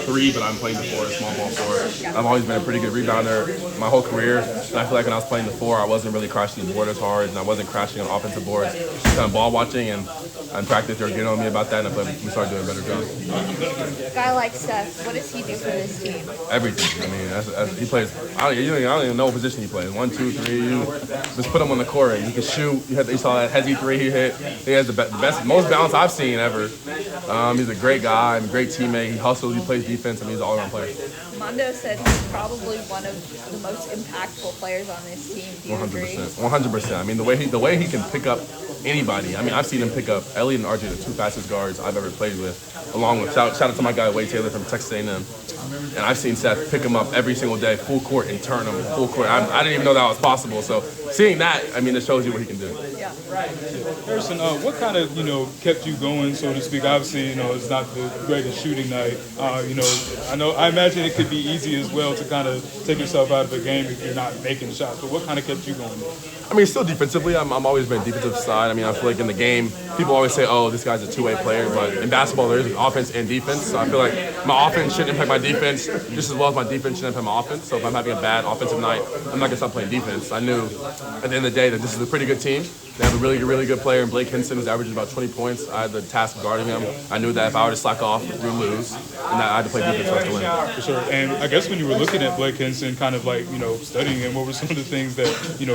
3, but I'm playing the 4, small ball 4. I've always been a pretty good rebounder my whole career. And I feel like when I was playing the 4, I wasn't really crashing the board as hard, and I wasn't crashing on offensive boards. Kind of ball watching, and in practice they were getting on me about that, and we started doing a better job. A guy like Steph, what does he do for this team? Everything. I mean, he plays. I don't even know what position he plays. 1, 2, 3. You just put him on the court, and he can shoot. You saw that Hezzy 3 he hit. He has the best, most balance I've seen ever. He's a great guy, and a great teammate. He hustles. He plays defense. I mean, he's an all-around player. Mondo said he's probably one of the most impactful players on this team. Do you 100%. agree? 100%. I mean, the way he can pick up anybody. I mean, I've seen him pick up Elliott and RJ, the 2 fastest guards I've ever played with. Along with shout out to my guy Wade Taylor from Texas A&M. And I've seen Seth pick him up every single day, full court, and turn him full court. I didn't even know that was possible. So seeing that, I mean, it shows you what he can do. Yeah. Harrison, what kind of, kept you going, so to speak? Obviously, it's not the greatest shooting night. I imagine it could be easy as well to kind of take yourself out of a game if you're not making shots. But what kind of kept you going? I mean, still defensively, I'm always been defensive side. I mean, I feel like in the game, people always say, oh, this guy's a two-way player. But in basketball, there is offense and defense. So I feel like my offense shouldn't impact my defense just as well as my defense shouldn't impact my offense. So if I'm having a bad offensive night, I'm not going to stop playing defense. I knew at the end of the day that this is a pretty good team. They have a really good player in Blake Hinson who's averaging about 20 points. I had the task of guarding him. I knew that if I were to slack off, we would lose. And that I had to play defense for us to win. For sure. And I guess when you were looking at Blake Hinson, kind of like, studying him, what were some of the things that,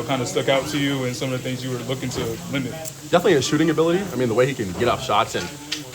kind of stuck out to you and some of the things you were looking to limit? Definitely his shooting ability. I mean, the way he can get off shots and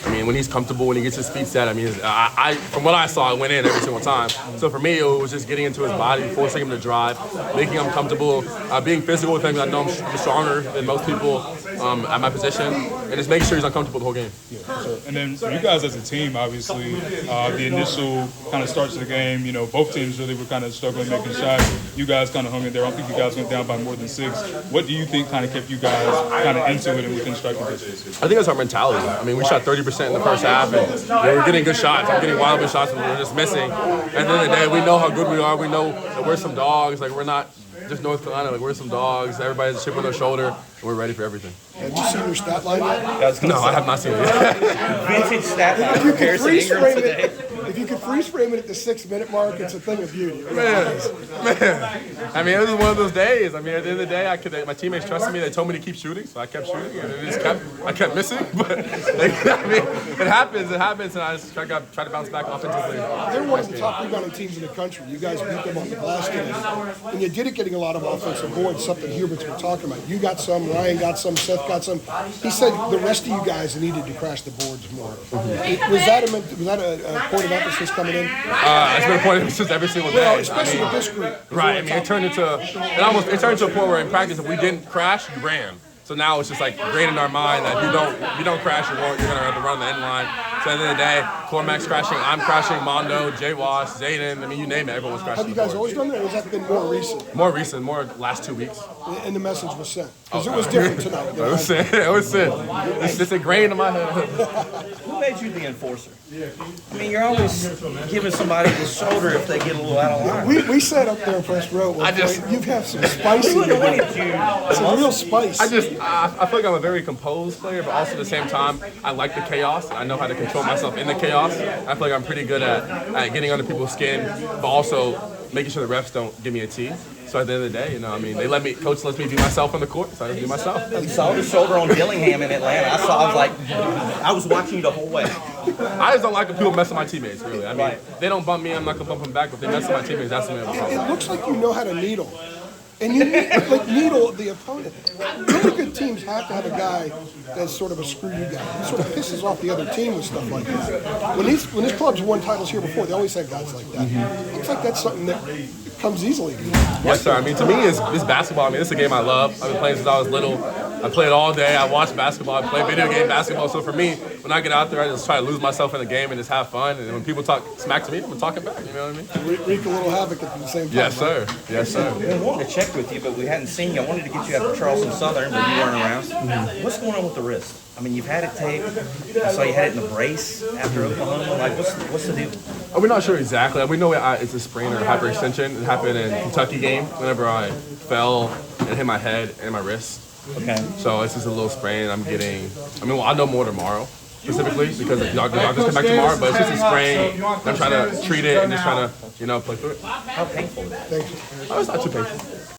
I mean, when he's comfortable, when he gets his feet set, I mean, from what I saw, it went in every single time. So for me, it was just getting into his body, forcing him to drive, making him comfortable, being physical with him. I know I'm stronger than most people at my position, and just making sure he's uncomfortable the whole game. Yeah, for sure. And then for you guys as a team, obviously, the initial kind of starts of the game, both teams really were kind of struggling making shots. You guys kind of hung in there. I don't think you guys went down by more than 6. What do you think kind of kept you guys kind of into it and within striking distance? I think that's our mentality. I mean, we shot 30% in the first half, and we were getting good shots. I'm getting wild good shots, and we were just missing. At the end of the day, we know how good we are. We know that we're some dogs. Like, we're not just North Carolina. Like, we're some dogs. Everybody has a chip on their shoulder, and we're ready for everything. Have you seen your stat line yet? No, I have not seen it yet. Vintage stat line for Harrison Ingram today. If you could freeze frame it at the 6-minute mark, it's a thing of beauty. Man. I mean, it was one of those days. I mean, at the end of the day, my teammates trusted me. They told me to keep shooting, so I kept shooting, and I kept missing. But I mean, it happens, and I just try to bounce back offensively. They're one of the top rebounding teams in the country. You guys beat them on the glass today, and you did it getting a lot of offensive boards. Something Hubert's been talking about. You got some, Ryan got some, Seth got some. He said the rest of you guys needed to crash the boards more. Mm-hmm. Was that a point of emphasis coming in? It's been a point of emphasis every single day. Well, especially with this group. Right. I mean, it turned into a point where in practice, if we didn't crash, you ran. So now it's just like ingrained in our mind that if you don't crash, you're gonna have to run the end line. So at the end of the day, Cormac's crashing, I'm crashing, Mondo, Jay Wash, Zayden. I mean, you name it, everyone's crashing. Have you guys always done that, or has that been more recent? More last 2 weeks. And the message was sent. Because it was different tonight. It was sent. It's just ingrained in my head. Who made you the enforcer? I mean, you're always giving somebody the shoulder if they get a little out of line. We sat up there in press row. You've had some spice in you. Some real spice. I feel like I'm a very composed player, but also at the same time, I like the chaos. I know how to control myself in the chaos. I feel like I'm pretty good at getting under people's skin, but also making sure the refs don't give me a T. So at the end of the day, coach lets me be myself on the court, so I just be myself. You saw the shoulder on Dillingham in Atlanta. I was watching you the whole way. I just don't like when people mess with my teammates, really. I mean, they don't bump me, I'm not going to bump them back. But if they mess with my teammates, that's when I have a problem. It looks like you know how to needle. And you needle the opponent. Really good teams have to have a guy that's sort of a screw you guy. He sort of pisses off the other team with stuff like that. When these clubs won titles here before, they always had guys like that. Mm-hmm. Looks like that's something that comes easily. Yes, sir. I mean, to me, it's basketball. I mean, it's a game I love. I've been playing since I was little. I play it all day. I watch basketball. I play video game basketball. So for me, when I get out there, I just try to lose myself in the game and just have fun. And when people talk smack to me, I'm talking back. You know what I mean? Wreak a little havoc at the same time. Yes, sir. Yes, sir. We wanted to check with you, but we hadn't seen you. I wanted to get you after Charleston Southern, but you weren't around. Mm-hmm. What's going on with the wrist? I mean, you've had it taped. I saw you had it in the brace after Oklahoma. Like, what's the deal? We're not sure exactly. We know it's a sprain or hyperextension. It happened in Kentucky game whenever I fell and hit my head and my wrist. Okay. So it's just a little sprain. I'll know more tomorrow. specifically because the doctors come back tomorrow. But it's just a sprain. I'm trying to treat it and just trying to play through it. How painful is it? Oh, it's not too painful.